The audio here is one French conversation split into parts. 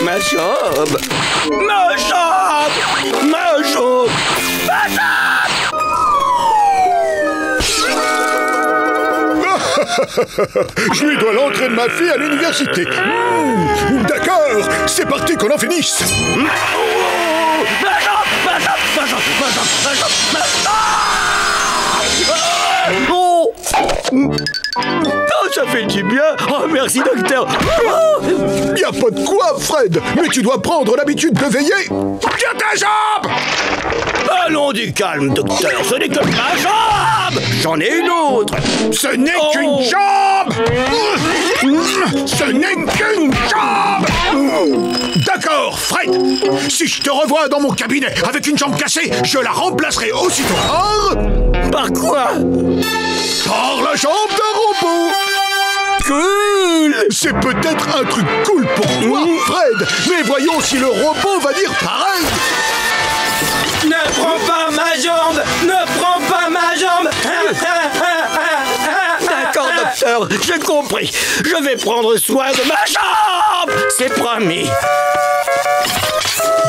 Ma jambe! Ma jambe! Ma jambe! Ma jambe! Je lui dois l'entrée de ma fille à l'université. D'accord, c'est parti qu'on en finisse. Ma jambe! Ma jambe! Ma jambe! Ma jambe! Ma jambe! Ma jambe! Oh! Oh, ça fait du bien. Oh, merci, docteur. Oh, y a pas de quoi, Fred. Mais tu dois prendre l'habitude de veiller. Tiens ta jambe! allons du calme, docteur. Ce n'est que ma jambe. J'en ai une autre. Ce n'est qu'une jambe. Ce n'est qu'une jambe. D'accord, Fred. Si je te revois dans mon cabinet avec une jambe cassée, je la remplacerai aussitôt. Par quoi? Par la jambe d'un robot. Cool. C'est peut-être un truc cool pour toi, Fred. Mais voyons si le robot va dire pareil. Ne prends pas ma jambe. Ne prends pas ma jambe. D'accord, docteur. J'ai compris. Je vais prendre soin de ma jambe. C'est promis.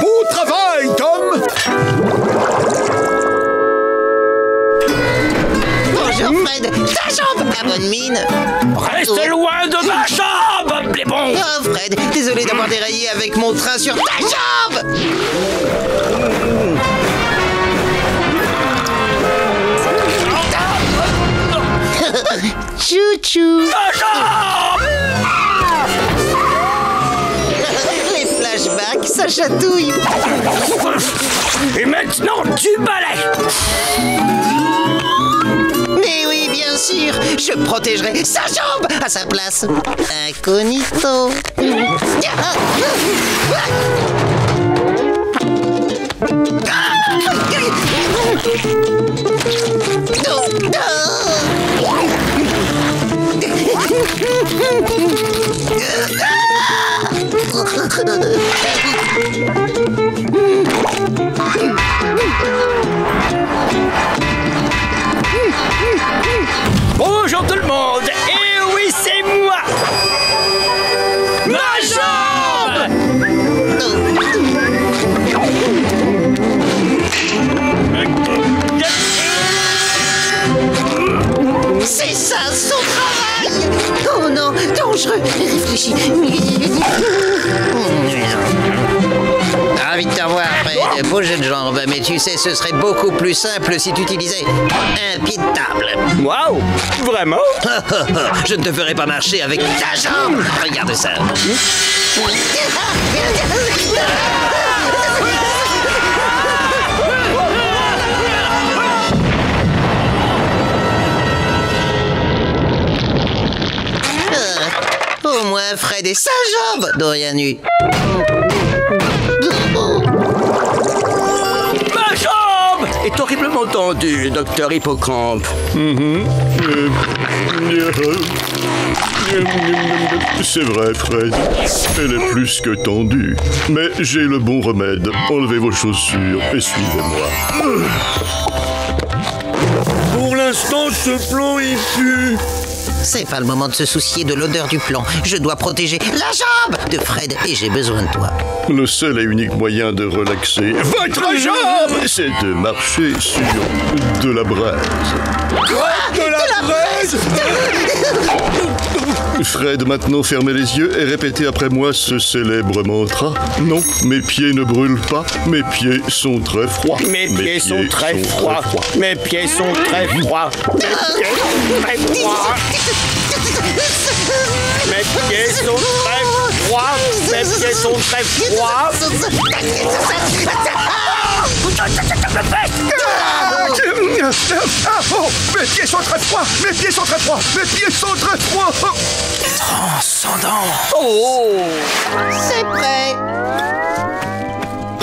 Beau travail, Tom. Bonjour Fred, ta jambe, la bonne mine. Restez loin de ma jambe, les bons. Oh Fred, désolé d'avoir déraillé avec mon train sur ta jambe. Chouchou. Ma jambe. Les flashbacks, ça chatouille. Et maintenant, du balai. Mais oui, bien sûr, je protégerai sa jambe à sa place. Incognito. Bonjour tout le monde. Et oui, c'est moi. Ma jambe. C'est ça, son travail. Oh non, dangereux. Réfléchis. Ravi de te revoir, Fred. Beau jeu de jambes, mais tu sais, ce serait beaucoup plus simple si tu utilisais un pied de table. Waouh. Vraiment? Je ne te ferai pas marcher avec ta jambe. Regarde ça. Au moins, Fred et sa jambe n'ont rien eu. Ma jambe est horriblement tendue, docteur Hippocampe. C'est vrai, Fred. Elle est plus que tendue. Mais j'ai le bon remède. Enlevez vos chaussures et suivez-moi. Pour l'instant, ce plan est pu. C'est pas le moment de se soucier de l'odeur du plan. Je dois protéger la jambe de Fred et j'ai besoin de toi. Le seul et unique moyen de relaxer votre jambe, c'est de marcher sur de la braise. Quoi? De la braise? Fred, maintenant fermez les yeux et répétez après moi ce célèbre mantra. Non, mes pieds ne brûlent pas, mes pieds sont très froids. Mes pieds sont très froids. Mes pieds sont très froids. Mes pieds sont très froids. Mes pieds sont très froids. Mes pieds sont très froids. Oh, mes pieds sont très froids. Mes pieds sont très froids. Mes pieds sont très froids. Transcendant. Oh! C'est prêt.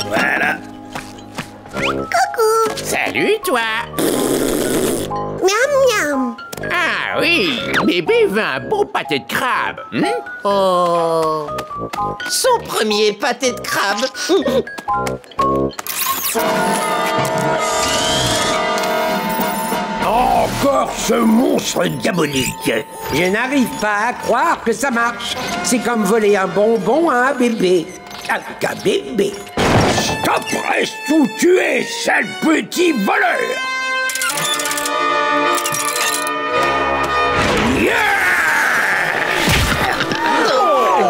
Voilà. Coucou. Salut, toi! Miam miam. Ah oui, bébé veut un beau pâté de crabe. Oh. Son premier pâté de crabe. encore ce monstre diabolique? Je n'arrive pas à croire que ça marche. C'est comme voler un bonbon à un bébé. Avec un bébé. Stop, reste où tu es, sale petit voleur!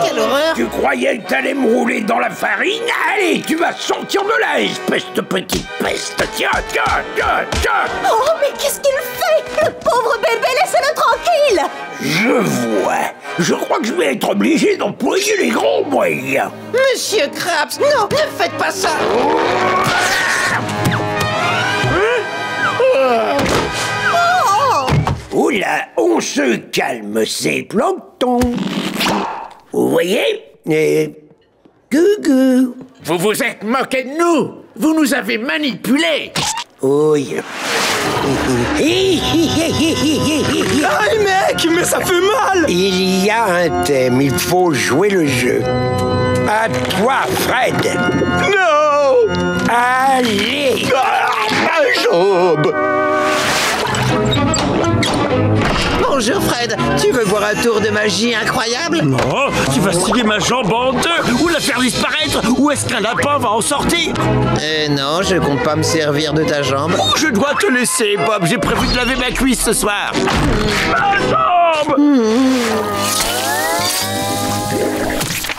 Quelle horreur! Tu croyais que t'allais me rouler dans la farine? Allez, tu vas sortir de là, espèce de petite peste! Tiens! Oh, mais qu'est-ce qu'il fait? Le pauvre bébé, laissez-le tranquille! Je vois. Je crois que je vais être obligé d'employer les grands moyens. Monsieur Krabs, non, ne faites pas ça! Oula, on se calme, c'est Plancton. Vous voyez? Gugu. Vous vous êtes moqué de nous. Vous nous avez manipulés. Oui. Aïe mec, mais ça fait mal! Il y a un thème, il faut jouer le jeu. À toi, Fred. Non! Allez. Ma jambe! Bonjour Fred, tu veux voir un tour de magie incroyable? Oh, tu vas scier ma jambe en deux ou la faire disparaître? Ou est-ce qu'un lapin va en sortir? Non, je compte pas me servir de ta jambe. Oh, je dois te laisser, Bob. J'ai prévu de laver ma cuisse ce soir. Ma jambe!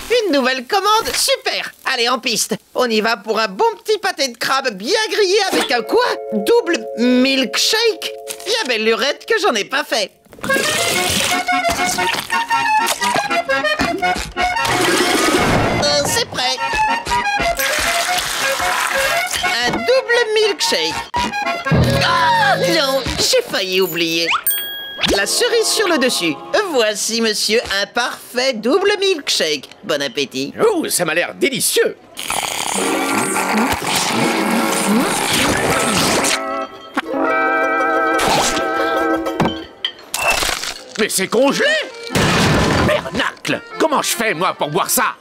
Une nouvelle commande, super! Allez, en piste. On y va pour un bon petit pâté de crabe bien grillé avec un quoi? Double milkshake? Bien belle lurette que j'en ai pas fait. C'est prêt. Un double milkshake. Ah non, j'ai failli oublier. La cerise sur le dessus. Voici, monsieur, un parfait double milkshake. Bon appétit. Oh, ça m'a l'air délicieux. Mais c'est congelé! Bernacle! Comment je fais, moi, pour boire ça?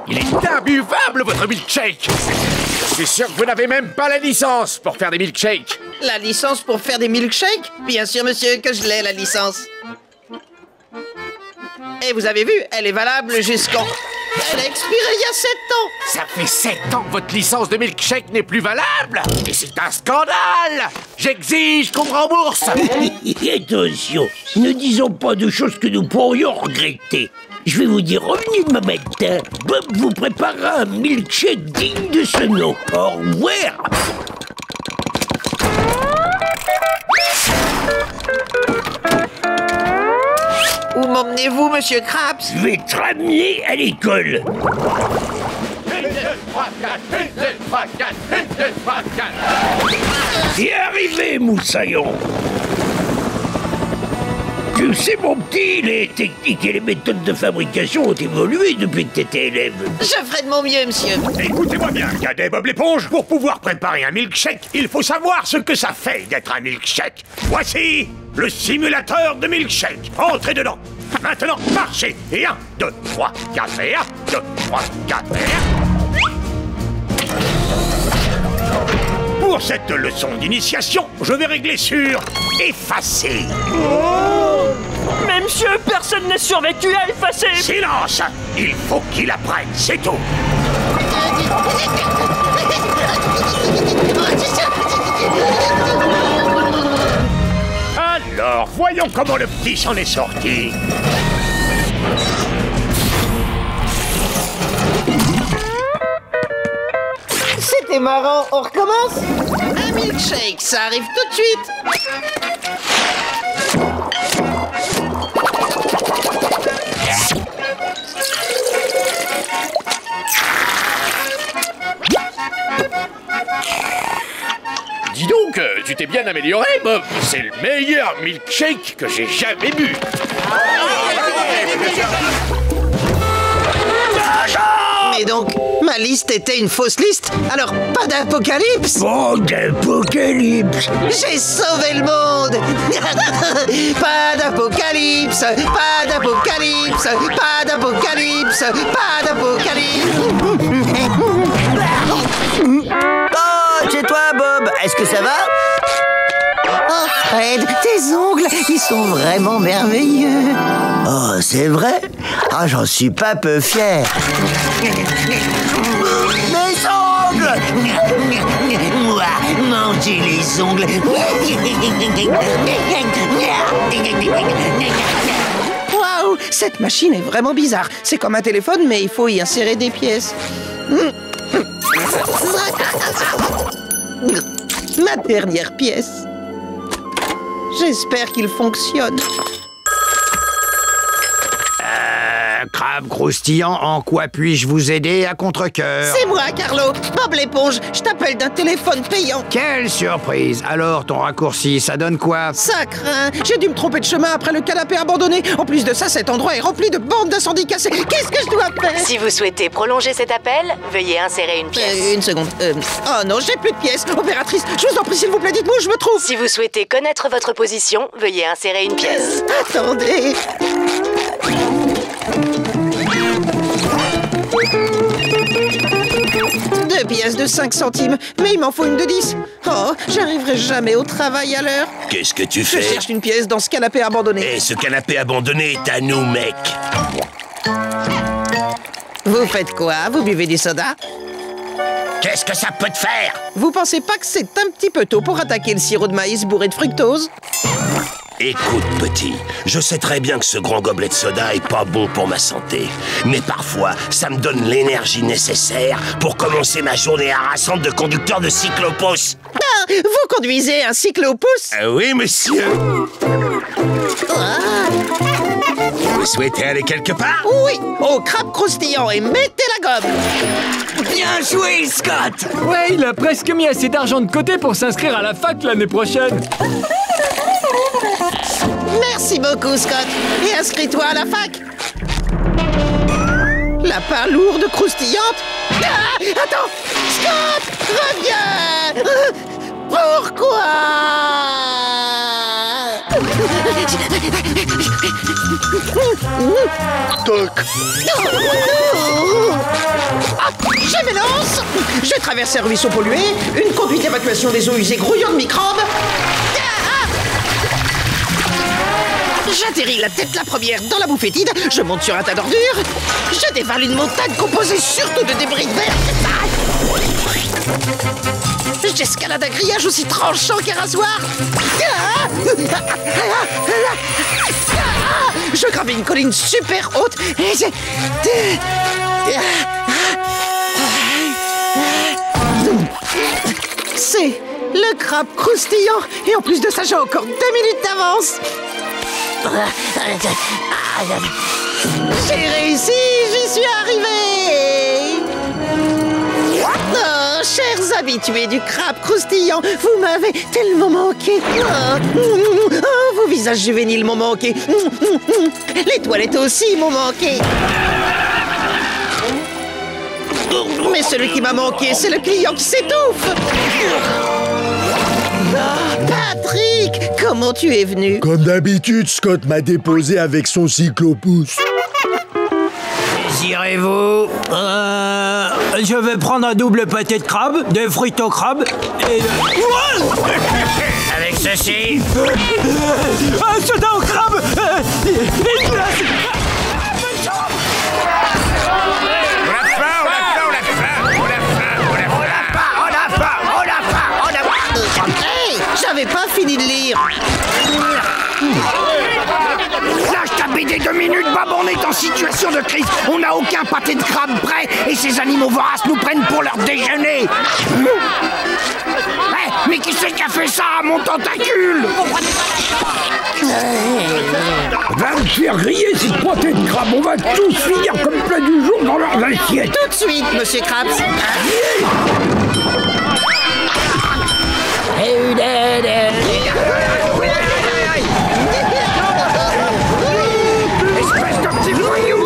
Il est imbuvable, votre milkshake! Je suis sûr que vous n'avez même pas la licence pour faire des milkshakes! La licence pour faire des milkshakes? Bien sûr, monsieur, que je l'ai, la licence. Et vous avez vu, elle est valable jusqu'en... Elle a expiré il y a 7 ans! Ça fait 7 ans que votre licence de milkshake n'est plus valable! Et c'est un scandale! J'exige qu'on me rembourse! Attention, ne disons pas de choses que nous pourrions regretter. Je vais vous dire, revenez demain matin. Bob vous préparera un milkshake digne de ce nom. Au revoir! Où m'emmenez-vous, monsieur Krabs? Je vais te ramener à l'école. C'est arrivé, Moussaillon. Tu sais, mon petit, les techniques et les méthodes de fabrication ont évolué depuis que t'étais élève. Je ferai de mon mieux, monsieur. Écoutez-moi bien, cadet Bob l'éponge, pour pouvoir préparer un milkshake, il faut savoir ce que ça fait d'être un milkshake. Voici le simulateur de milkshake. Entrez dedans. Maintenant, marchez. Et 1, 2, 3, 4 et 1, 2, 3, 4 et 1. Pour cette leçon d'initiation, je vais régler sur effacer. Mais monsieur, personne n'est survécu à effacer! Silence! Il faut qu'il apprenne, c'est tout. Alors, voyons comment le petit s'en est sorti. C'était marrant, on recommence? Un milkshake, ça arrive tout de suite. Dis donc, tu t'es bien amélioré, Bob. C'est le meilleur milkshake que j'ai jamais bu. Mais donc, ma liste était une fausse liste? Alors, pas d'apocalypse? Oh, d'apocalypse! J'ai sauvé le monde! Pas d'apocalypse! Pas d'apocalypse! Pas d'apocalypse! Pas d'apocalypse! Oh, c'est toi, Bob! est-ce que ça va? Oh Fred, tes ongles, ils sont vraiment merveilleux. Oh, c'est vrai? Ah, j'en suis pas peu fier. Mes ongles! Moi, manger les ongles. Waouh, cette machine est vraiment bizarre. C'est comme un téléphone, mais il faut y insérer des pièces. Ma dernière pièce. J'espère qu'il fonctionne. Crabe croustillant, en quoi puis-je vous aider à contre-cœur? C'est moi, Carlo, Bob l'éponge. Je t'appelle d'un téléphone payant. Quelle surprise! Alors, ton raccourci, ça donne quoi? Ça craint. J'ai dû me tromper de chemin après le canapé abandonné. En plus de ça, cet endroit est rempli de bandes d'incendie cassées. Qu'est-ce que je dois faire? Si vous souhaitez prolonger cet appel, veuillez insérer une pièce. Une seconde. Oh non, j'ai plus de pièces. Opératrice, je vous en prie, s'il vous plaît, dites-moi où je me trouve. Si vous souhaitez connaître votre position, veuillez insérer une pièce. Attendez. Deux pièces de 5 centimes, mais il m'en faut une de 10. Oh, j'arriverai jamais au travail à l'heure. Qu'est-ce que tu Je fais? cherche une pièce dans ce canapé abandonné. Et ce canapé abandonné est à nous, mec. Vous faites quoi? Vous buvez des sodas? Qu'est-ce que ça peut te faire? Vous pensez pas que c'est un petit peu tôt pour attaquer le sirop de maïs bourré de fructose? Écoute, petit, je sais très bien que ce grand gobelet de soda est pas bon pour ma santé. Mais parfois, ça me donne l'énergie nécessaire pour commencer ma journée harassante de conducteur de cyclopousse. Ah, vous conduisez un cyclopousse? Oui, monsieur. Vous souhaitez aller quelque part? Oui, au crabe croustillant et mettez la gomme. Bien joué, Scott. Ouais, il a presque mis assez d'argent de côté pour s'inscrire à la fac l'année prochaine. Merci beaucoup, Scott. Et inscris-toi à la fac. La palourde croustillante. Ah, attends, Scott, reviens. Pourquoi? Toc. Ah, je m'élance. Je traverse un ruisseau pollué, une conduite d'évacuation des eaux usées grouillant de microbes. J'atterris la tête la première dans la boue fétide, je monte sur un tas d'ordures, je dévale une montagne composée surtout de débris verts. J'escalade un grillage aussi tranchant qu'un rasoir. Je gravais une colline super haute et c'est le crabe croustillant. Et en plus de ça, j'ai encore 2 minutes d'avance. J'ai réussi, j'y suis arrivé. Oh, chers habitués du crabe croustillant, vous m'avez tellement manqué. Oh, vos visages juvéniles m'ont manqué. Les toilettes aussi m'ont manqué. Mais celui qui m'a manqué, c'est le client qui s'étouffe. Patrick, comment tu es venu? Comme d'habitude, Scott m'a déposé avec son cyclopousse. Désirez-vous? Je vais prendre un double pâté de crabe, des frites au crabe et... Avec ceci... Un soda au crabe une glace. J'avais pas fini de lire. Lâche ta BD 2 minutes, Bob, on est en situation de crise. On n'a aucun pâté de crabe prêt et ces animaux voraces nous prennent pour leur déjeuner. Mais qui c'est qui a fait ça, mon tentacule? Va me faire griller ces pâtés de crabe. On va tous finir comme plat du jour dans leurs assiettes. Tout de suite, monsieur Krabs. Espèce de petit voyou!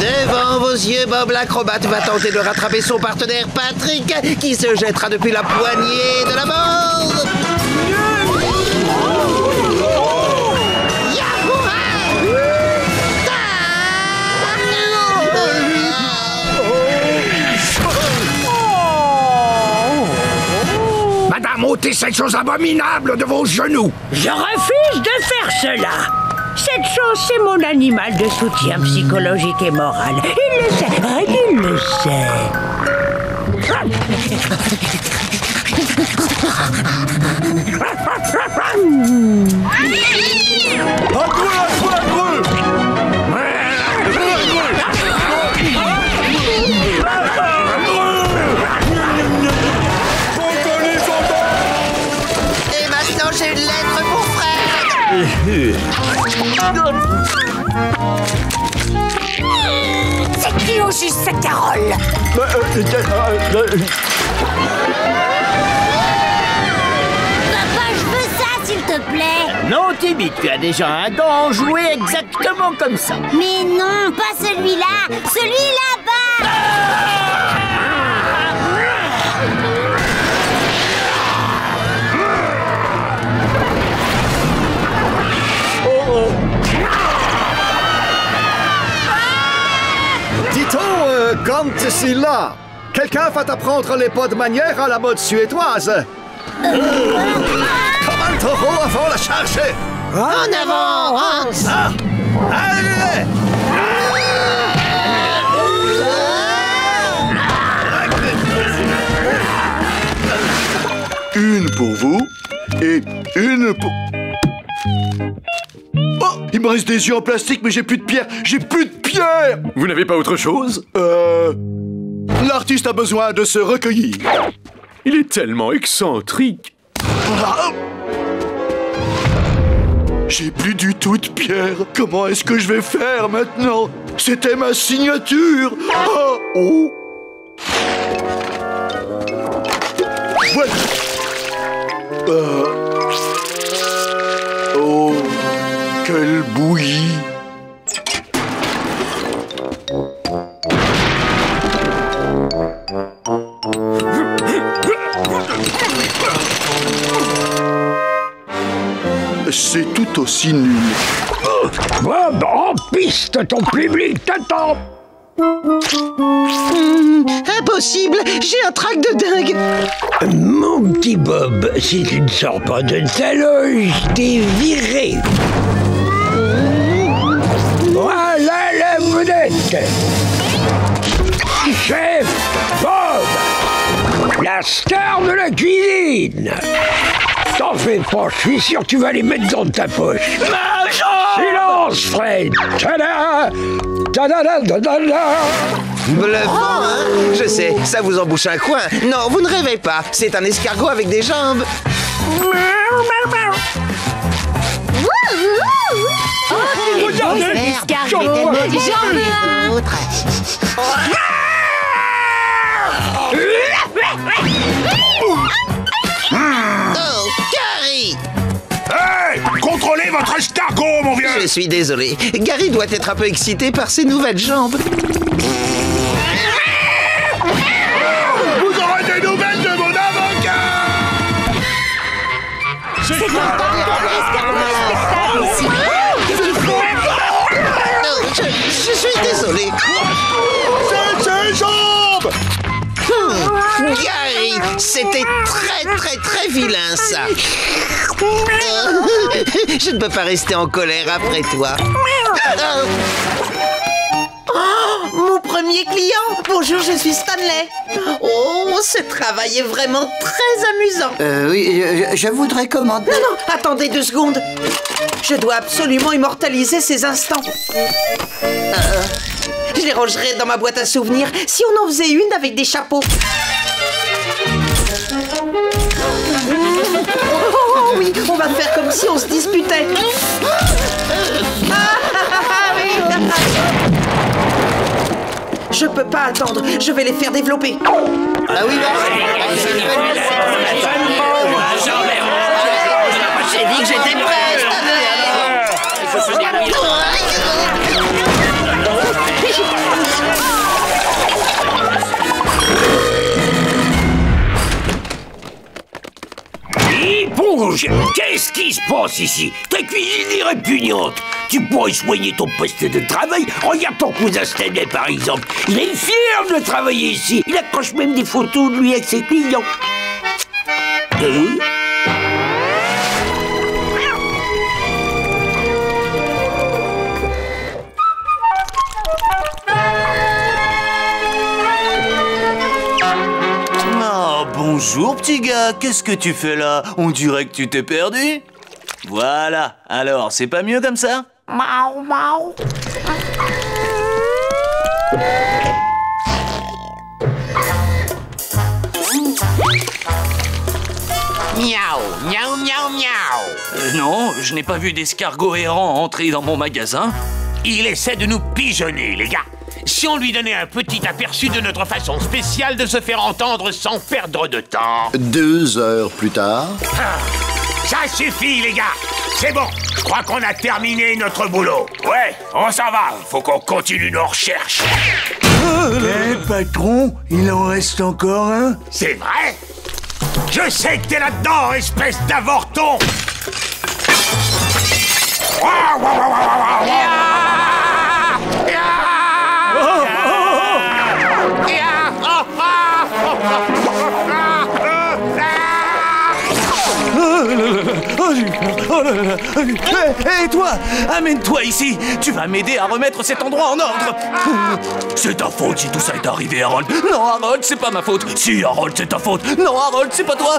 Devant vos yeux, Bob l'acrobate va tenter de rattraper son partenaire Patrick, qui se jettera depuis la poignée de la mort. ôter cette chose abominable de vos genoux. Je refuse de faire cela. Cette chose, c'est mon animal de soutien psychologique et moral. Il le sait, il le sait. Et maintenant, j'ai une lettre pour Fred. C'est qui au juste cette Carole? Papa, je veux ça, s'il te plaît. Non, Timmy, tu as déjà un dent enjoué exactement comme ça. Mais non, pas celui-là. Celui là-bas. Dit-on, quand c'est là, quelqu'un va t'apprendre les pas de manière à la mode suédoise. Comme un taureau avant la charge. En avant, Hans. Allez! Une pour vous et une pour... Oh, il me reste des yeux en plastique, mais j'ai plus de pierre. J'ai plus de pierre. Vous n'avez pas autre chose? L'artiste a besoin de se recueillir. Il est tellement excentrique. Ah. J'ai plus du tout de pierre. Comment est-ce que je vais faire maintenant? C'était ma signature. Ah. Oh. Voilà. Oh, quelle bouillie. C'est tout aussi nul. Bob, en piste, ton public t'attend. Impossible, j'ai un trac de dingue. Mon petit Bob, si tu ne sors pas de ta loge, t'es viré. Voilà la vedette. Chef Bob, la star de la cuisine. T'en fais pas, je suis sûr que tu vas les mettre dans ta poche. Silence, Fred. Tada, tada, tada, tada. Bluffant, hein? Je sais, ça vous embouche un coin. Non, vous ne rêvez pas. C'est un escargot avec des jambes. Regardez l'escargot. J'en veux un. Oh, Gary! Hey! Contrôlez votre escargot, mon vieux! Je suis désolé. Gary doit être un peu excité par ses nouvelles jambes. Vous aurez des nouvelles de mon avocat! C'est important de l'escargot ici. Qu'est-ce qu'il faut? Non, je suis désolé. C'est ses jambes! Gary, c'était très vilain, ça. Je ne peux pas rester en colère après toi. Oh, mon premier client. Bonjour, je suis Stanley. Oh, ce travail est vraiment très amusant. Oui, je voudrais commander... Non, attendez 2 secondes. Je dois absolument immortaliser ces instants. Je les rangerai dans ma boîte à souvenirs si on en faisait une avec des chapeaux. Oh oui, on va faire comme si on se disputait. Je peux pas attendre, je vais les faire développer. Ah oui, j'ai dit que j'étais prêt, Éponge, qu'est-ce qui se passe ici? Ta cuisine est répugnante. Tu pourrais soigner ton poste de travail. Regarde ton cousin Stanley, par exemple. Il est fier de travailler ici. Il accroche même des photos de lui avec ses clients. Bonjour, petit gars. Qu'est-ce que tu fais là? On dirait que tu t'es perdu. Voilà. Alors, c'est pas mieux comme ça? Miaou, miaou. Miaou, miaou, miaou, miaou. Non, je n'ai pas vu d'escargot errant entrer dans mon magasin. Il essaie de nous pigeonner, les gars. Si on lui donnait un petit aperçu de notre façon spéciale de se faire entendre sans perdre de temps. 2 heures plus tard. Ah, ça suffit, les gars. C'est bon, je crois qu'on a terminé notre boulot. Ouais, on s'en va. Faut qu'on continue nos recherches. Patron, il en reste encore un? C'est vrai? Je sais que t'es là-dedans, espèce d'avorton. Hé, toi, amène-toi ici. Tu vas m'aider à remettre cet endroit en ordre. C'est ta faute si tout ça est arrivé, Harold. Non, Harold, c'est pas ma faute. Si, Harold, c'est ta faute. Non, Harold, c'est pas toi.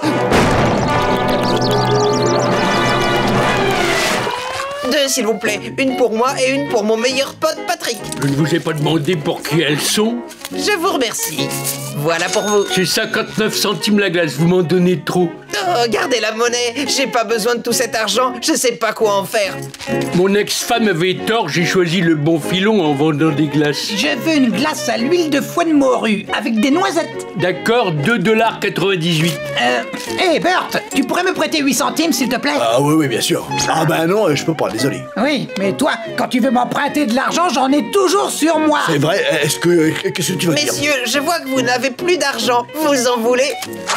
2, s'il vous plaît. Une pour moi et une pour mon meilleur pote, Patrick. Je ne vous ai pas demandé pour qui elles sont. Je vous remercie. Voilà pour vous. C'est 59 centimes la glace, vous m'en donnez trop. Oh, gardez la monnaie. J'ai pas besoin de tout cet argent. Je sais pas quoi en faire. Mon ex-femme avait tort, j'ai choisi le bon filon en vendant des glaces. Je veux une glace à l'huile de foie de morue avec des noisettes. D'accord, 2,98 $. Hé, Bert, tu pourrais me prêter 8 centimes, s'il te plaît? Ah oui, bien sûr. Ah ben non, je peux pas, désolé. Oui, mais toi, quand tu veux m'emprunter de l'argent, j'en ai toujours sur moi. C'est vrai, qu'est-ce que tu veux dire? Messieurs, je vois que vous n'avez plus d'argent. Vous en voulez?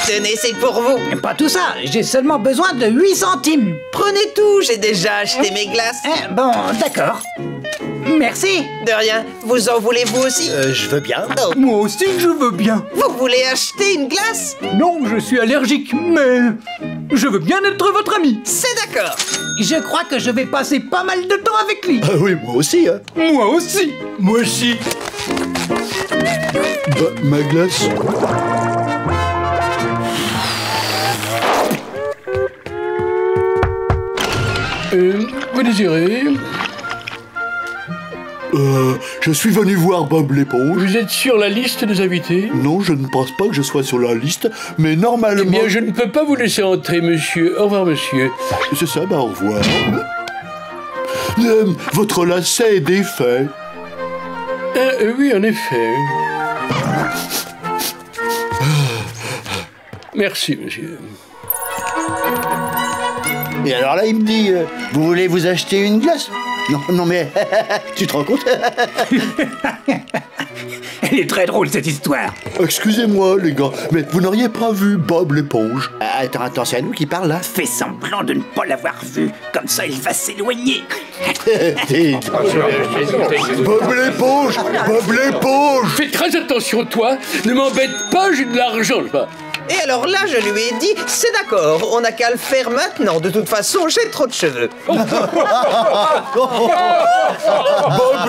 Tenez, c'est pour vous. Pas tout ça, j'ai seulement besoin de 8 centimes. Prenez tout, j'ai déjà acheté mes glaces. Bon, d'accord. Merci. De rien. Vous en voulez vous aussi? Je veux bien. Oh. Moi aussi, je veux bien. Vous voulez acheter une glace? Non, je suis allergique, mais je veux bien être votre ami. C'est d'accord. Je crois que je vais passer pas mal de temps avec lui. Ah oui, moi aussi, hein. Moi aussi. Moi aussi. Bah, ma glace. Vous désirez? Je suis venu voir Bob l'éponge. Vous êtes sur la liste des invités? Non, je ne pense pas que je sois sur la liste, mais normalement... Eh bien, je ne peux pas vous laisser entrer, monsieur. Au revoir, monsieur. C'est ça, bah au revoir. Votre lacet est défait. Oui, en effet. Merci, monsieur. Et alors là, il me dit, vous voulez vous acheter une glace? Non mais, tu te rends compte? Elle est très drôle, cette histoire. Excusez-moi, les gars, mais vous n'auriez pas vu Bob l'éponge? Attends, c'est à nous qui parle, là? Fais semblant de ne pas l'avoir vu, comme ça il va s'éloigner. Bob l'éponge! Bob l'éponge! Fais très attention, toi. Ne m'embête pas, j'ai de l'argent, là. Et alors là, je lui ai dit, c'est d'accord, on n'a qu'à le faire maintenant. De toute façon, j'ai trop de cheveux. Bob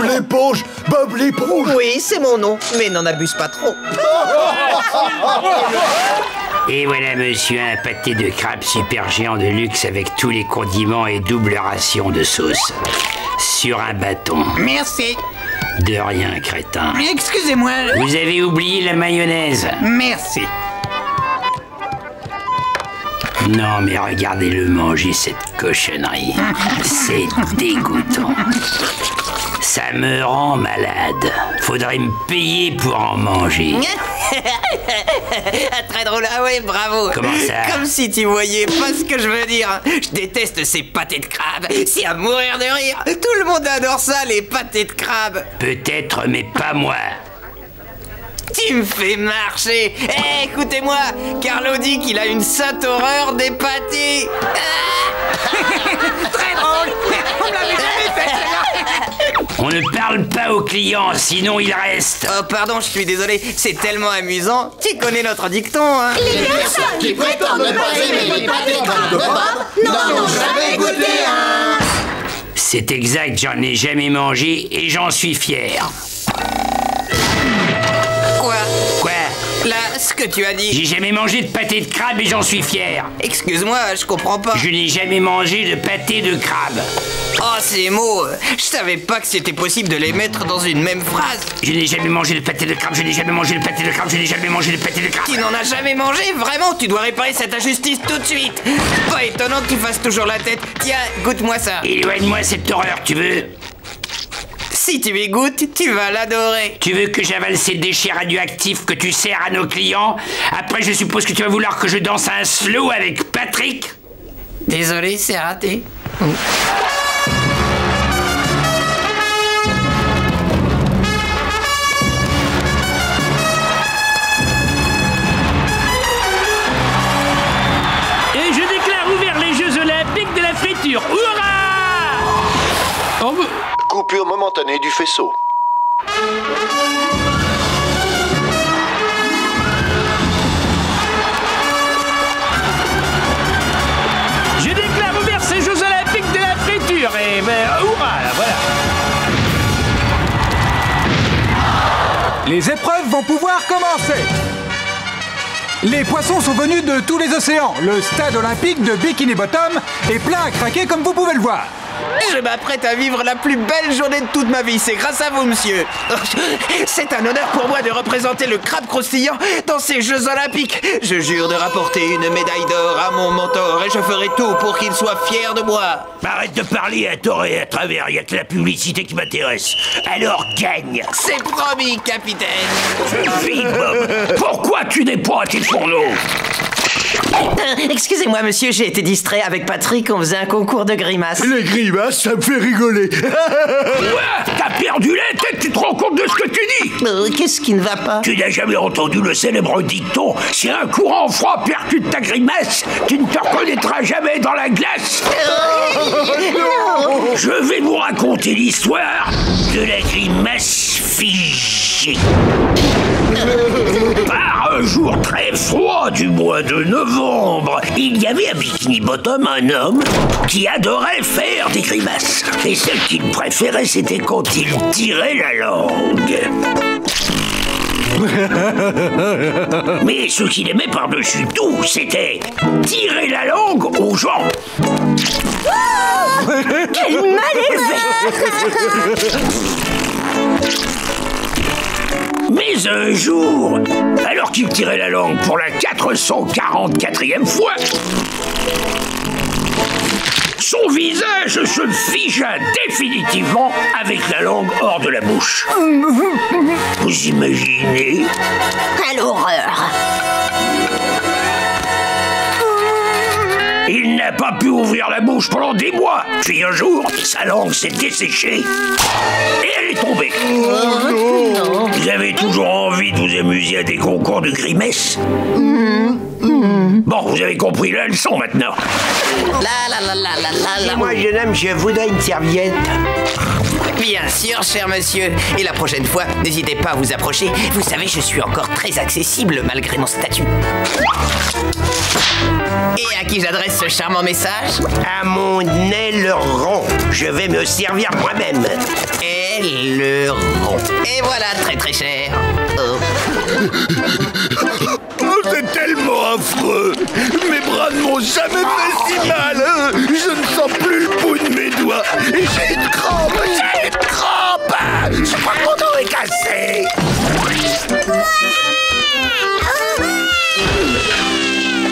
l'éponge! Bob l'éponge! Oui, c'est mon nom, mais n'en abuse pas trop. Et voilà, monsieur, un pâté de crabe super géant de luxe avec tous les condiments et double ration de sauce. Sur un bâton. Merci. De rien, crétin. Excusez-moi. Vous avez oublié la mayonnaise. Merci. Non, mais regardez-le manger, cette cochonnerie. C'est dégoûtant. Ça me rend malade. Faudrait me payer pour en manger. Très drôle, ah ouais, bravo. Comment ça? Comme si tu voyais pas ce que je veux dire. Je déteste ces pâtés de crabe. C'est à mourir de rire. Tout le monde adore ça, les pâtés de crabe. Peut-être, mais pas moi. Tu me fais marcher. Hé, écoutez-moi, Carlo dit qu'il a une sainte horreur des pâtés. Très drôle. On me l'avait jamais fait, celle-là. On ne parle pas aux clients, sinon ils restent. Oh, pardon, je suis désolé. C'est tellement amusant. Tu connais notre dicton, hein? Les personnes qui prétendent ne pas aimer les pâtés de crabe de Bob n'en ont jamais goûté un. C'est exact, j'en ai jamais mangé et j'en suis fier. Quoi? Quoi? Là, ce que tu as dit. J'ai jamais mangé de pâté de crabe et j'en suis fier. Excuse-moi, je comprends pas. Je n'ai jamais mangé de pâté de crabe. Oh, ces mots, je savais pas que c'était possible de les mettre dans une même phrase. Je n'ai jamais mangé de pâté de crabe, je n'ai jamais mangé de pâté de crabe, je n'ai jamais mangé de pâté de crabe. Tu n'en as jamais mangé? Vraiment, tu dois réparer cette injustice tout de suite. Pas étonnant que tu fasses toujours la tête. Tiens, goûte-moi ça. Éloigne-moi cette horreur, tu veux? Si tu y goûtes, tu vas l'adorer. Tu veux que j'avale ces déchets radioactifs que tu sers à nos clients? Après, je suppose que tu vas vouloir que je danse un slow avec Patrick? Désolé, c'est raté. Et je déclare ouvert les Jeux Olympiques de la friture. Hurrah! Oh, mais... Coupure momentanée du faisceau. Je déclare ouvert ces Jeux Olympiques de la friture. Et ben, hurrah, là, voilà. Les épreuves vont pouvoir commencer. Les poissons sont venus de tous les océans. Le stade olympique de Bikini Bottom est plein à craquer comme vous pouvez le voir. Je m'apprête à vivre la plus belle journée de toute ma vie. C'est grâce à vous, monsieur. C'est un honneur pour moi de représenter le crabe croustillant dans ces Jeux Olympiques. Je jure de rapporter une médaille d'or à mon mentor et je ferai tout pour qu'il soit fier de moi. Arrête de parler à tort et à travers, y a que la publicité qui m'intéresse. Alors gagne. C'est promis, capitaine. Vite, Bob. Pourquoi tu n'es pas à tes fourneaux? Excusez-moi, monsieur, j'ai été distrait avec Patrick, on faisait un concours de grimaces. Les grimaces, ça me fait rigoler. Quoi? T'as perdu la tête, tu te rends compte de ce que tu dis? Qu'est-ce qui ne va pas? Tu n'as jamais entendu le célèbre dicton: si un courant froid percute ta grimace, tu ne te reconnaîtras jamais dans la glace. Non. Je vais vous raconter l'histoire de la grimace figée. Par un jour très froid du mois de novembre, il y avait à Bikini Bottom un homme qui adorait faire des grimaces. Et celle qu'il préférait, c'était quand il tirait la langue. Mais ce qu'il aimait par-dessus tout, c'était tirer la langue aux gens. Oh, quel malaise! Mais un jour, alors qu'il tirait la langue pour la 444e fois, son visage se figea définitivement avec la langue hors de la bouche. Vous imaginez? Quelle horreur! Il n'a pas pu ouvrir la bouche pendant des mois. Puis un jour, sa langue s'est desséchée et elle est tombée. Non. Vous avez toujours envie de vous amuser à des concours de grimaces? Bon, vous avez compris la leçon maintenant. Et moi, jeune homme, je voudrais une serviette. Bien sûr, cher monsieur. Et la prochaine fois, n'hésitez pas à vous approcher. Vous savez, je suis encore très accessible malgré mon statut. Et à qui j'adresse ce charmant message? À mon aileron. Je vais me servir moi-même. Aileron. Et voilà, très très cher. Oh. Oh, c'est tellement affreux. Mes bras ne m'ont jamais fait si mal. Je ne sens plus le bout de mes doigts. Et j'ai une crampe. J'ai une crampe. Je crois que mon dos est cassé.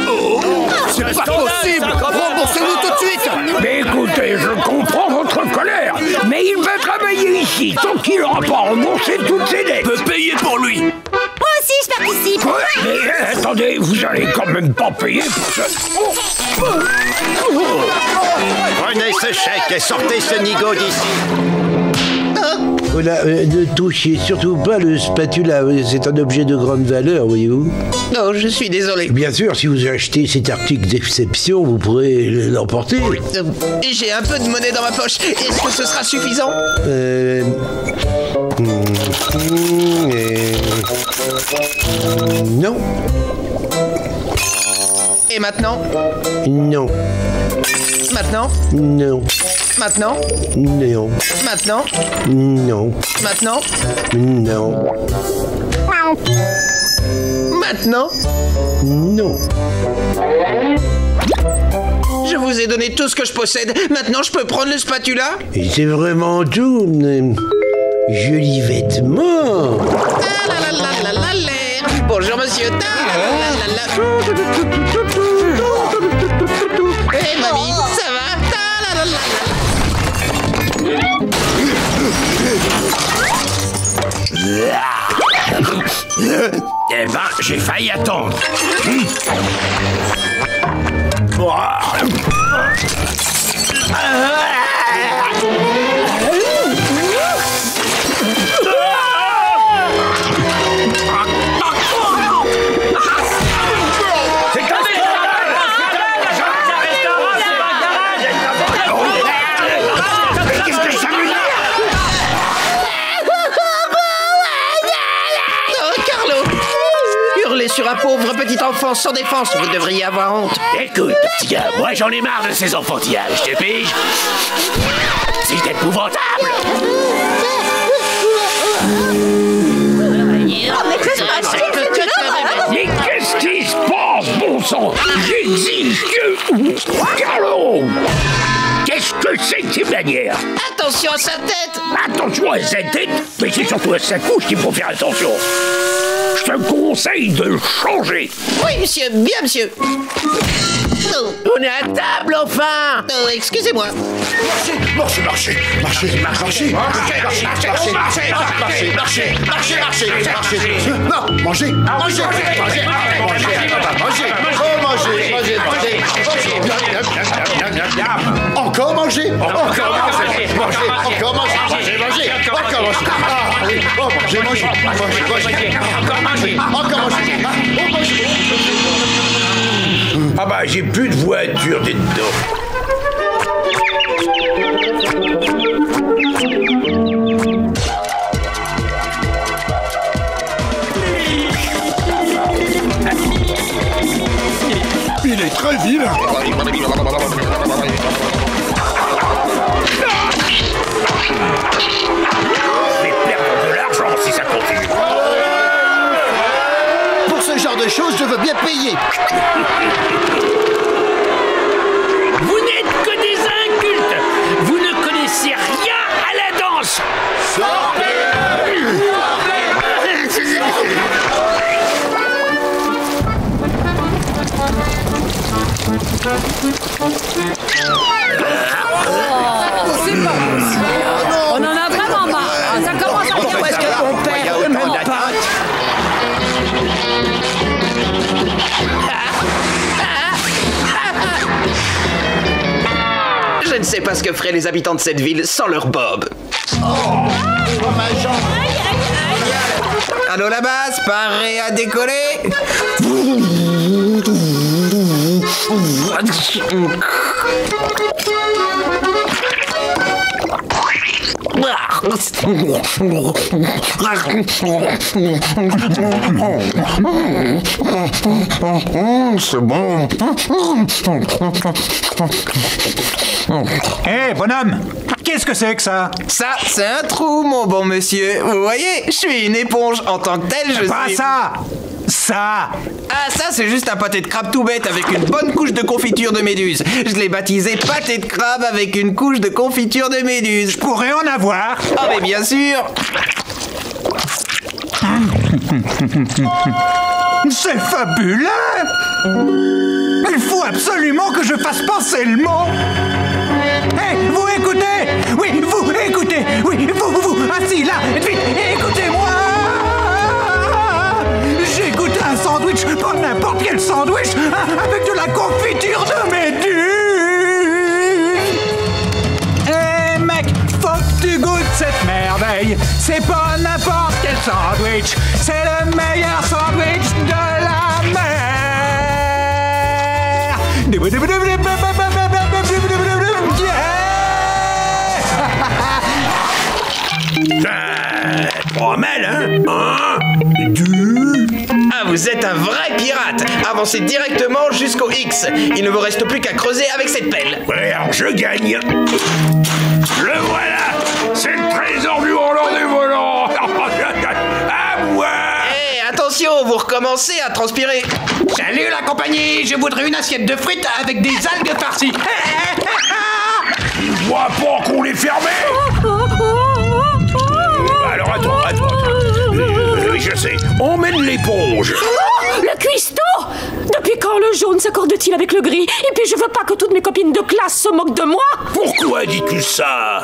Oh, c'est pas possible. Remboursez-nous tout de suite. Mais écoutez, je comprends votre colère, mais il va travailler ici tant qu'il n'aura pas remboursé toutes ses dettes. Peut payer pour lui. Moi aussi, je participe. Quoi? Mais attendez, vous allez quand même pas payer pour ça. Prenez ce chèque et sortez ce nigo d'ici. Voilà, ne touchez surtout pas le spatula, c'est un objet de grande valeur, voyez-vous. Non, je suis désolé. Bien sûr, si vous achetez cet article d'exception, vous pourrez l'emporter. J'ai un peu de monnaie dans ma poche. Est-ce que ce sera suffisant? Non. Et maintenant? Non. Maintenant? Non. Maintenant? Non. Maintenant? Non. Maintenant? Non. Maintenant, non. Je vous ai donné tout ce que je possède. Maintenant, je peux prendre le spatula? Et c'est vraiment tout. Joli vêtement. Bonjour, monsieur. Hé, mamie, ça va? Eh ben, j'ai failli attendre. Sur un pauvre petit enfant sans défense, vous devriez avoir honte. Écoute, petit gars, moi j'en ai marre de ces enfantillages, tu piges? C'est épouvantable! Mais qu'est-ce qui se passe, bon sang? J'exige que... Carlo! Qu'est-ce que c'est que ces manières? Attention à sa tête! Attention à sa tête? Mais c'est surtout à sa couche qu'il faut faire attention. Je te conseille de changer. Oui, monsieur, bien, monsieur. On est à table, enfin. Excusez-moi. Marchez. Non, mangez. Encore manger. Ah bah j'ai plus de voiture des dedans. Il est très vilain. Je vais perdre de l'argent si ça continue. Pour ce genre de choses, je veux bien payer. Vous n'êtes que des incultes. Vous ne connaissez rien à la danse. C'est pas possible. On en a vraiment marre. Ça commence à Pourquoi est-ce que ton père ne m'aime pas? Je ne sais pas ce que feraient les habitants de cette ville sans leur bob. Allô, la base, paré à décoller. C'est bon. Hé, bonhomme, qu'est-ce que c'est que ça? Ça, c'est un trou, mon bon monsieur. Vous voyez, je suis une éponge en tant que telle, je Pas suis... ça! Ça! Ah, ça, c'est juste un pâté de crabe tout bête avec une bonne couche de confiture de méduse. Je l'ai baptisé pâté de crabe avec une couche de confiture de méduse. Je pourrais en avoir! Ah, mais bien sûr! C'est fabuleux! Il faut absolument que je fasse passer le mot! Hé, vous écoutez! Oui, vous écoutez! Oui, vous, assis là! Vite, écoutez-moi! J'ai goûté un sandwich, pas n'importe quel sandwich, avec de la confiture de méduse! Hé, mec, faut que tu goûtes cette merveille! C'est pas n'importe quel sandwich, c'est le meilleur sandwich de la mer! Pas mal, hein? 1, 2... Ah, vous êtes un vrai pirate! Avancez directement jusqu'au X. Il ne vous reste plus qu'à creuser avec cette pelle. Ouais, alors je gagne. Le voilà! C'est le trésor du Holland des volants! À moi! Hé, attention, vous recommencez à transpirer. Salut la compagnie, je voudrais une assiette de frites avec des algues farcies. Tu vois pas qu'on est fermé? Alors attends. Je sais, emmène l'éponge. Le cuistot! Depuis quand le jaune s'accorde-t-il avec le gris? Et puis je veux pas que toutes mes copines de classe se moquent de moi. Pourquoi dis-tu ça?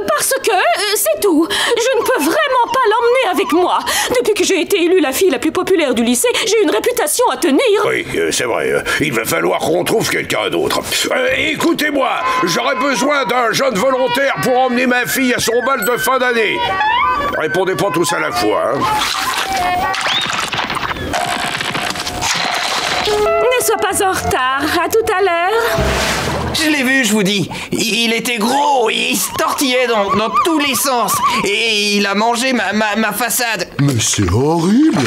Parce que, c'est tout. Je ne peux vraiment pas l'emmener avec moi. Depuis que j'ai été élue la fille la plus populaire du lycée, j'ai une réputation à tenir. Oui, c'est vrai. Il va falloir qu'on trouve quelqu'un d'autre. Écoutez-moi, j'aurais besoin d'un jeune volontaire pour emmener ma fille à son bal de fin d'année. Répondez pas tous à la fois, hein. Ne sois pas en retard. À tout à l'heure. Je l'ai vu, je vous dis. Il était gros, il se tortillait dans tous les sens. Et il a mangé ma façade. Mais c'est horrible.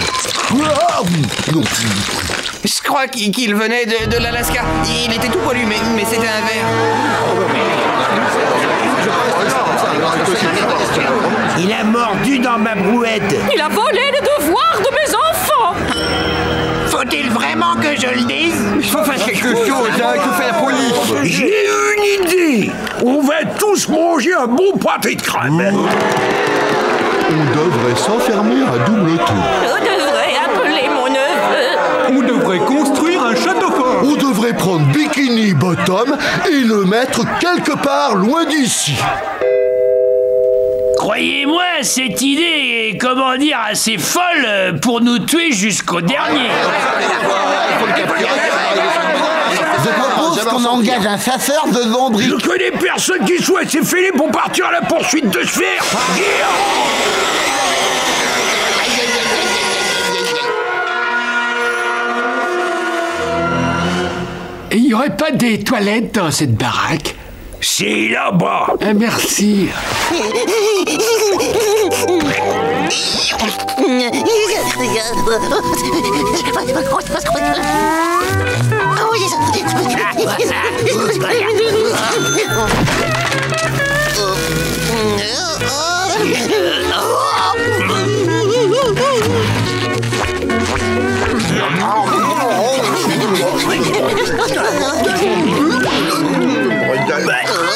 Je crois qu'il venait de l'Alaska. Il était tout poilu, mais c'était un verre. Il a mordu dans ma brouette. Il a volé les devoirs de mes enfants. Faut-il vraiment que je le dise? Il faut faire quelque chose, hein, que fait la police? J'ai une idée. On va tous manger un bon pâté de crème. On devrait s'enfermer à double tour. On devrait appeler mon neveu. On devrait construire un château fort. On devrait prendre Bikini Bottom et le mettre quelque part loin d'ici. Croyez-moi, cette idée est, comment dire, assez folle pour nous tuer jusqu'au dernier. Je propose qu'on engage un chasseur de lombriques. Je connais personne qui souhaite s'effiler pour partir à la poursuite de sphères. Et il n'y aurait pas des toilettes dans cette baraque? C'est là-bas. Merci.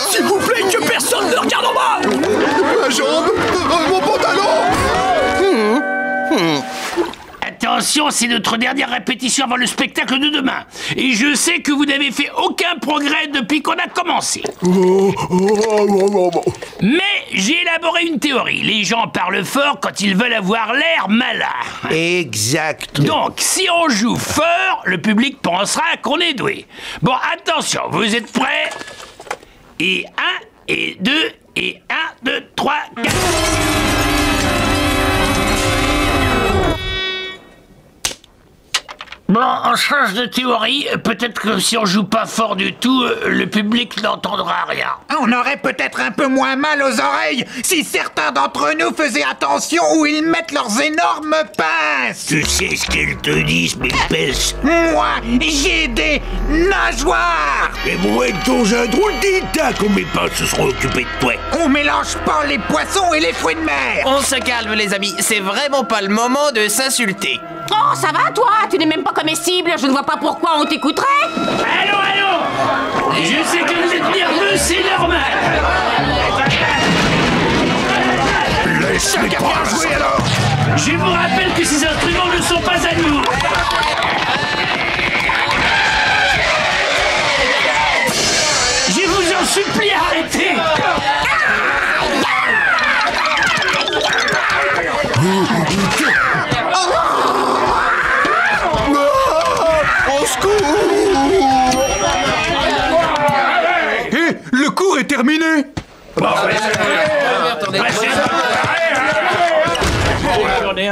S'il vous plaît, que personne ne regarde en bas. Ma jambe, mon pantalon. Attention, c'est notre dernière répétition avant le spectacle de demain. Et je sais que vous n'avez fait aucun progrès depuis qu'on a commencé. Mais j'ai élaboré une théorie. Les gens parlent fort quand ils veulent avoir l'air malin. Exact. Donc, si on joue fort, le public pensera qu'on est doué. Bon, attention, vous êtes prêts? Et 1, et 2, et 1, 2, 3, 4... Bon, en change de théorie, peut-être que si on joue pas fort du tout, le public n'entendra rien. On aurait peut-être un peu moins mal aux oreilles si certains d'entre nous faisaient attention où ils mettent leurs énormes pinces. Tu sais ce qu'elles te disent, mes pinces? Moi, j'ai des nageoires. Et moi, dans un drôle d'état quand mes pinces se seront occupées de toi. On mélange pas les poissons et les fruits de mer. On se calme, les amis. C'est vraiment pas le moment de s'insulter. Oh, ça va, toi? Tu n'es même pas comestible. Je ne vois pas pourquoi on t'écouterait. Allons. Je sais que vous êtes nerveux, c'est normal. Laisse-les pas jouer alors. Je vous rappelle que ces instruments ne sont pas à nous. Je vous en supplie, arrêtez. Hé, le cours est terminé.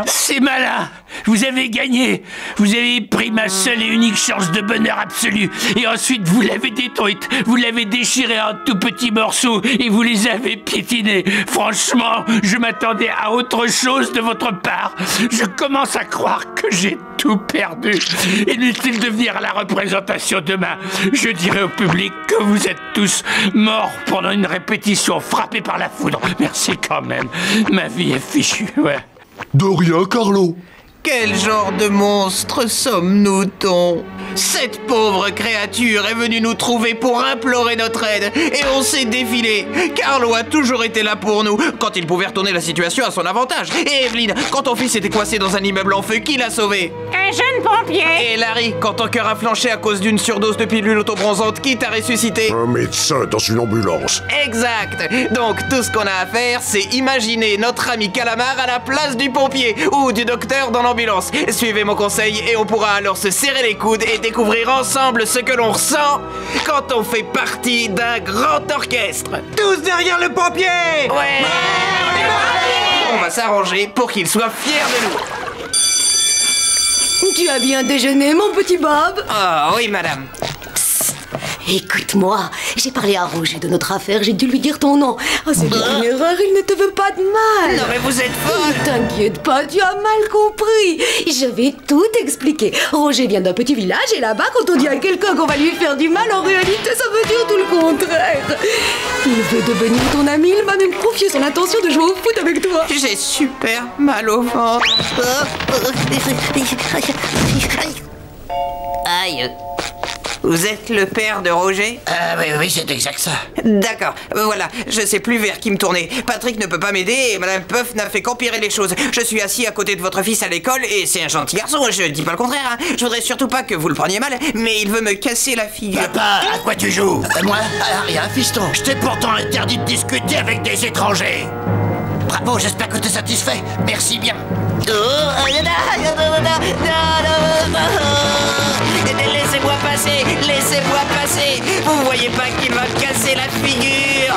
C'est malin. Vous avez gagné. Vous avez pris ma seule et unique chance de bonheur absolu. Et ensuite, vous l'avez détruite. Vous l'avez déchirée en tout petits morceaux et vous les avez piétinés. Franchement, je m'attendais à autre chose de votre part. Je commence à croire que j'ai tout perdu. Inutile de venir à la représentation demain. Je dirai au public que vous êtes tous morts pendant une répétition frappée par la foudre. Merci quand même. Ma vie est fichue, ouais. De rien, Carlo. Quel genre de monstre sommes-nous-t-on? Cette pauvre créature est venue nous trouver pour implorer notre aide et on s'est défilé. Carlo a toujours été là pour nous quand il pouvait retourner la situation à son avantage. Et Evelyne, quand ton fils était coincé dans un immeuble en feu, qui l'a sauvé? Un jeune pompier. Et Larry, quand ton cœur a flanché à cause d'une surdose de pilules autobronzantes, qui t'a ressuscité? Un médecin dans une ambulance. Exact. Donc tout ce qu'on a à faire, c'est imaginer notre ami Calamar à la place du pompier ou du docteur dans l'ambulance. Suivez mon conseil et on pourra alors se serrer les coudes et découvrir ensemble ce que l'on ressent quand on fait partie d'un grand orchestre. Tous derrière le pompier! Ouais, on va s'arranger pour qu'il soit fier de nous. Tu as bien déjeuné, mon petit Bob? Ah oui, madame. Écoute-moi, j'ai parlé à Roger de notre affaire, j'ai dû lui dire ton nom. Oh, c'est bien une erreur, il ne te veut pas de mal. Non mais vous êtes folle. Ne t'inquiète pas, tu as mal compris. Je vais tout expliquer. Roger vient d'un petit village et là-bas, quand on dit à quelqu'un qu'on va lui faire du mal, en réalité, ça veut dire tout le contraire. Il veut devenir ton ami, il m'a même confié son intention de jouer au foot avec toi. J'ai super mal au ventre. Aïe. Vous êtes le père de Roger? Oui, c'est exact ça. D'accord, voilà, je sais plus vers qui me tourner. Patrick ne peut pas m'aider et Madame Puff n'a fait qu'empirer les choses. Je suis assis à côté de votre fils à l'école et c'est un gentil garçon, je dis pas le contraire. Hein. Je voudrais surtout pas que vous le preniez mal, mais il veut me casser la figure. Papa, à quoi tu joues? Moi? Rien, fiston. Je t'ai pourtant interdit de discuter avec des étrangers. Bravo, j'espère que t'es satisfait. Merci bien. Laissez-moi passer, laissez-moi passer. Vous voyez pas qu'il va me casser la figure?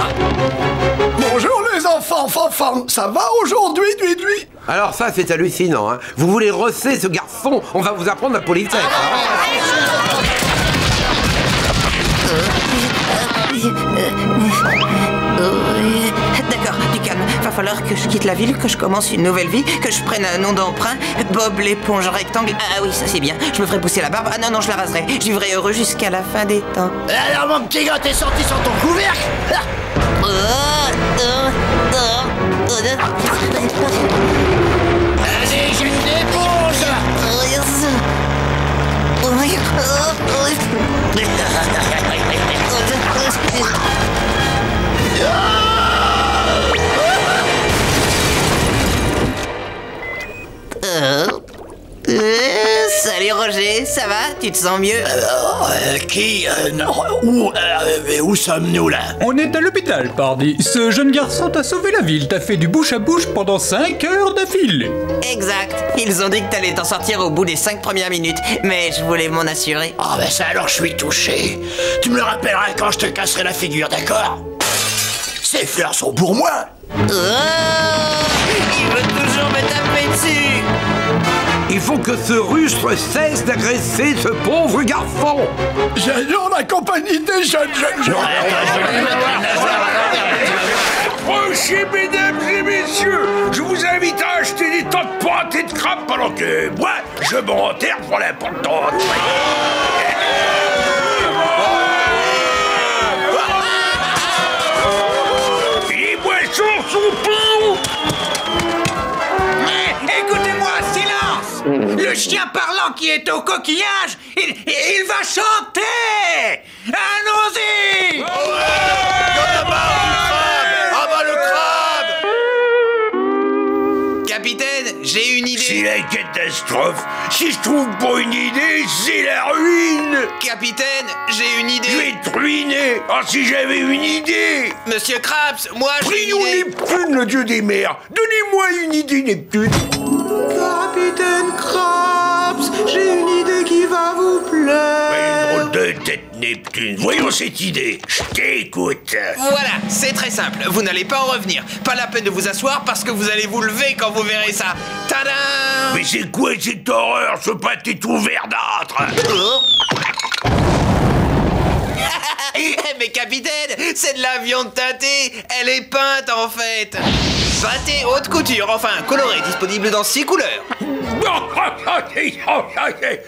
Bonjour les enfants, fanfans. Ça va aujourd'hui, Dui-Dui? Alors ça, c'est hallucinant, hein. Vous voulez rosser ce garçon? On va vous apprendre la politesse. D'accord, du calme. Va falloir que je quitte la ville, que je commence une nouvelle vie, que je prenne un nom d'emprunt. Bob l'éponge rectangle. Ah oui, ça c'est bien. Je me ferai pousser la barbe. Ah non, non, je la raserai. Je vivrai heureux jusqu'à la fin des temps. Alors mon petit gars, t'es sorti sans ton couvercle? Vas-y, j'ai une éponge. Salut Roger, ça va? Tu te sens mieux? Où sommes-nous là? On est à l'hôpital, pardi. Ce jeune garçon t'a sauvé la ville, t'a fait du bouche à bouche pendant 5 heures d'affilée. Exact. Ils ont dit que t'allais t'en sortir au bout des 5 premières minutes, mais je voulais m'en assurer. Ah ben ça alors je suis touché. Tu me le rappelleras quand je te casserai la figure, d'accord? Ces fleurs sont pour moi. Il veut toujours me taper dessus. Il faut que ce rustre cesse d'agresser ce pauvre garçon. J'adore la compagnie des jeunes. Approchez, mesdames et messieurs. Je vous invite à acheter des tas de pâtés de crabe pendant que moi, je m'enterre pour l'importante. Les boissons sont pour. Écoutez-moi, silence! Le chien parlant qui est au coquillage, il va chanter! Allons-y! Capitaine, j'ai une idée. C'est la catastrophe. Si je trouve pas une idée, c'est la ruine. Capitaine, j'ai une idée. Je vais te ruiner. Ah, si j'avais une idée. Monsieur Krabs, moi j'ai une Prions idée. Neptune, le dieu des mers. Donnez-moi une idée, Neptune. Capitaine Krabs, j'ai une idée qui va vous plaire. Une drôle de tête, Neptune. Voyons cette idée. Je t'écoute. Voilà, c'est très simple. Vous n'allez pas en revenir. Pas la peine de vous asseoir parce que vous allez vous lever quand vous verrez ça. Tadam! Mais c'est quoi cette horreur, ce pâté tout verdâtre? Mais capitaine, c'est de la viande teintée. Elle est peinte en fait. Pâté haute couture, enfin coloré, disponible dans 6 couleurs.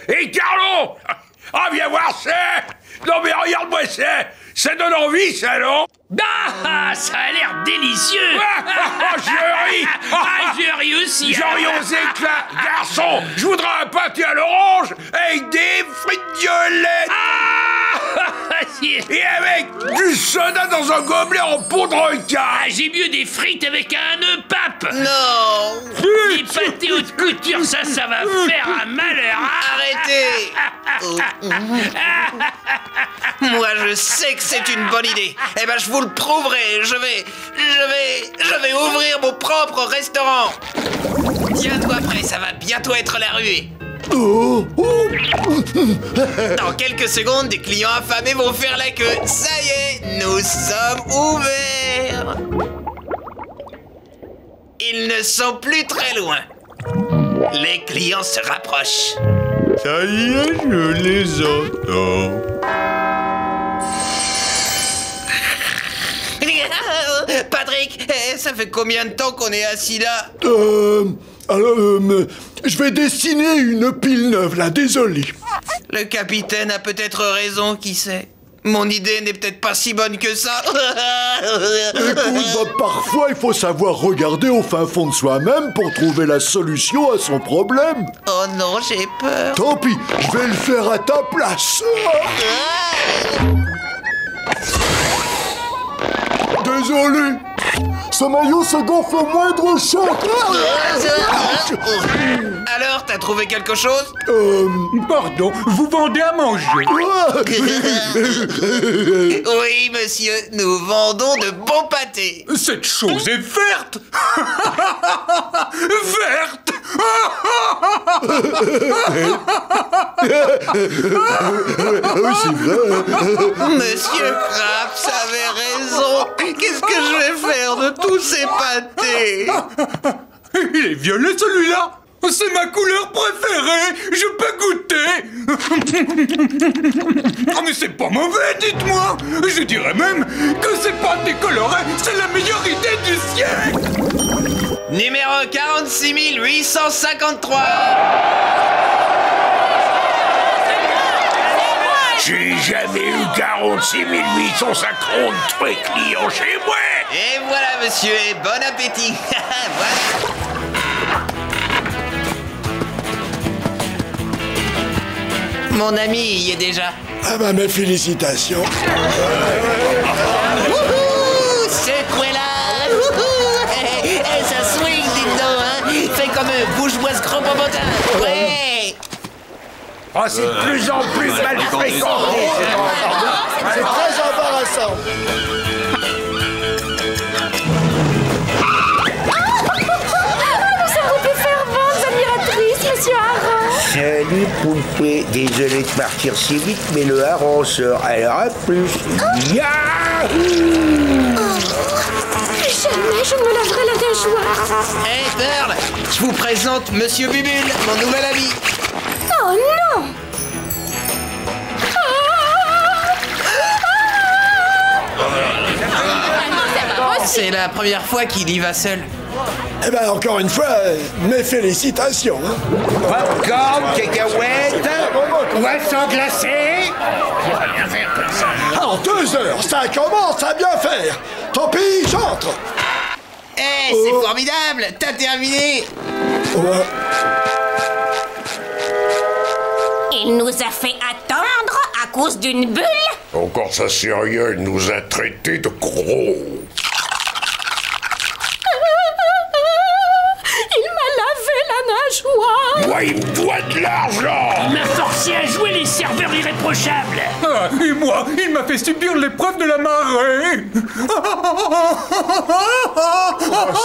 Et Carlo! Ah, viens voir ça! Non mais regarde-moi ça donne envie, ça, non? Ah, ça a l'air délicieux. Je ris. Je ris aussi. Je ris aux éclats. Garçon, je voudrais un pâté à l'orange avec des frites violettes. Et avec du soda dans un gobelet en poudre Ah, j'ai mieux des frites avec un nœud pape. Non. Les pâtés haute couture, ça va faire un malheur. Arrêtez. Moi, je sais que c'est une bonne idée. Eh ben, je vous le prouverai. Je vais ouvrir mon propre restaurant. Tiens-toi prêt, ça va bientôt être la ruée. Dans quelques secondes, des clients affamés vont faire la queue. Ça y est, nous sommes ouverts. Ils ne sont plus très loin. Les clients se rapprochent. Ça y est, je les entends. Patrick, ça fait combien de temps qu'on est assis là? Je vais dessiner une pile neuve, là, désolé. Le capitaine a peut-être raison, qui sait. Mon idée n'est peut-être pas si bonne que ça. Écoute, parfois, il faut savoir regarder au fin fond de soi-même pour trouver la solution à son problème. Oh non, j'ai peur. Tant pis, je vais le faire à ta place. Désolé. Ce maillot se gonfle au moindre choc. Alors, t'as trouvé quelque chose? Pardon, vous vendez à manger? Oui, monsieur, nous vendons de bons pâtés. Cette chose est verte. Verte. Oui, c'est vrai. Monsieur Krabs avait raison. Qu'est-ce que je vais faire de tous ces pâtés? Il est violet celui-là. C'est ma couleur préférée. Je peux goûter. Oh mais c'est pas mauvais, dites-moi. Je dirais même que ces pâtés colorés, c'est la meilleure idée du siècle. Numéro 46 853. J'ai jamais eu 46 853 clients chez moi. Et voilà, monsieur, et bon appétit. Voilà. Mon ami y est déjà. Ah bah, mes félicitations. Wouhou, secouez-la. Et ça swing, dites donc, hein. Fait comme un bouche-boise cropopotin. Ouais. Oh, c'est de plus en plus mal fréquenté. C'est très embarrassant. Nous avons pu faire vendre admiratrice, monsieur Harron. Salut, poupée. Désolé de partir si vite, mais le hareng sort. Alors, à plus. Yahoo! Jamais je ne me laverai la nageoire. Hey, Pearl, je vous présente Monsieur Bubule, mon nouvel ami. Oh non! C'est la première fois qu'il y va seul. Eh ben, encore une fois, mes félicitations. Popcorn, cacahuètes, poisson glacé. On va bien faire comme ça. En 2 heures, ça commence à bien faire. Tant pis, j'entre. Eh, c'est formidable. T'as terminé. Ouais. Il nous a fait attendre à cause d'une bulle. Encore ça sérieux, il nous a traités de gros. Il m'a lavé la nageoire. Moi, il me doit de l'argent. Il m'a forcé à jouer les serveurs irréprochables. Ah, et moi, il m'a fait subir l'épreuve de la marée.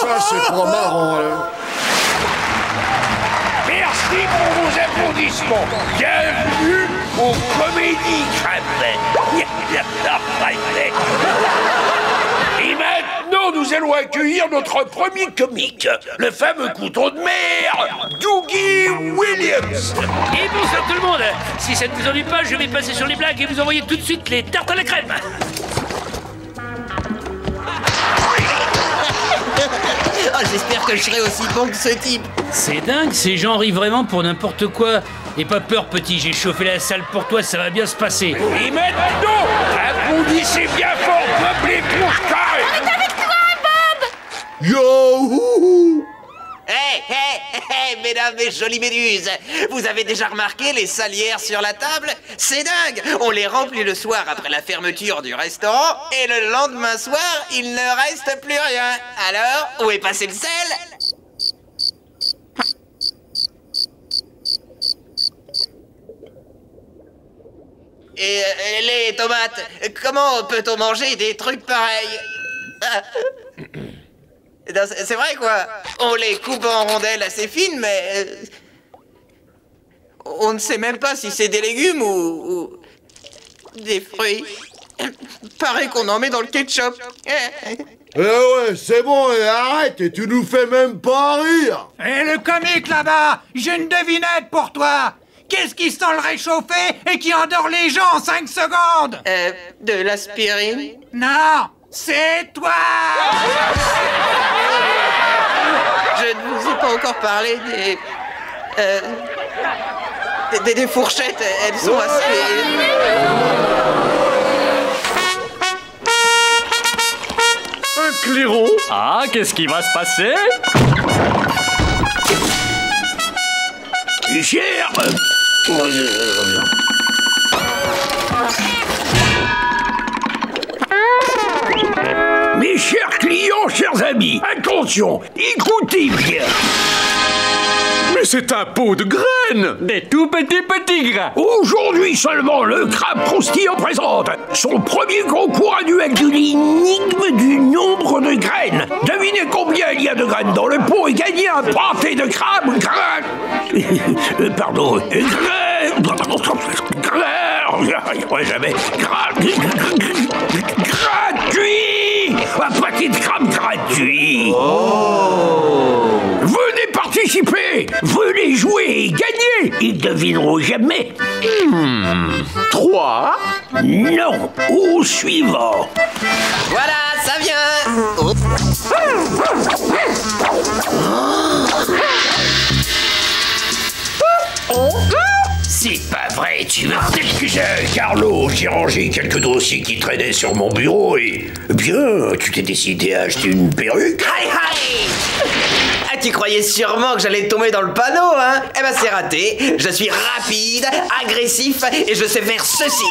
Ça, c'est pas marrant, là. Merci pour vos applaudissements. Bienvenue au Comédie Crablet. Et maintenant, nous allons accueillir notre premier comique, le fameux couteau de mer, Dougie Williams. Et bonsoir tout le monde. Si ça ne vous ennuie pas, je vais passer sur les blagues et vous envoyer tout de suite les tartes à la crème. Oh, j'espère que je serai aussi bon que ce type. C'est dingue, ces gens rient vraiment pour n'importe quoi. N'aie pas peur, petit, j'ai chauffé la salle pour toi, ça va bien se passer. Et maintenant, applaudissez bien fort, peuple Pouchka. On est avec toi, Bob. Yo! Hé, mesdames et jolies méduses, vous avez déjà remarqué les salières sur la table? C'est dingue! On les remplit le soir après la fermeture du restaurant, et le lendemain soir, il ne reste plus rien. Alors, où est passé le sel? Et les tomates, comment peut-on manger des trucs pareils? C'est vrai quoi, on les coupe en rondelles assez fines, mais on ne sait même pas si c'est des légumes ou des fruits. Pareil qu'on en met dans le ketchup. Eh ouais, c'est bon, arrête, et tu nous fais même pas rire. Et le comique là-bas, j'ai une devinette pour toi. Qu'est-ce qui sent le réchauffé et qui endort les gens en 5 secondes? De l'aspirine? Non, c'est toi. Je ne vous ai pas encore parlé des fourchettes, elles sont assez... Un clairon. Ah, qu'est-ce qui va se passer? Cher... Mes chers clients, chers amis, attention, écoutez bien. Mais c'est un pot de graines. Des tout petits grains. Aujourd'hui seulement, le crabe croustillant présente son premier concours annuel de l'énigme du nombre de graines. Devinez combien il y a de graines dans le pot et gagnez un pâté de crabe pardon, gratuit. Un pâté de crabe gratuit. Venez participer, venez jouer et gagner. Ils devineront jamais. 3. Non, au suivant. Voilà, ça vient. C'est pas vrai, tu veux peut-être que Carlo, j'ai rangé quelques dossiers qui traînaient sur mon bureau et... Bien, tu t'es décidé à acheter une perruque? Hi, hi. Ah, tu croyais sûrement que j'allais tomber dans le panneau, hein? Eh ben c'est raté, je suis rapide, agressif et je sais faire ceci.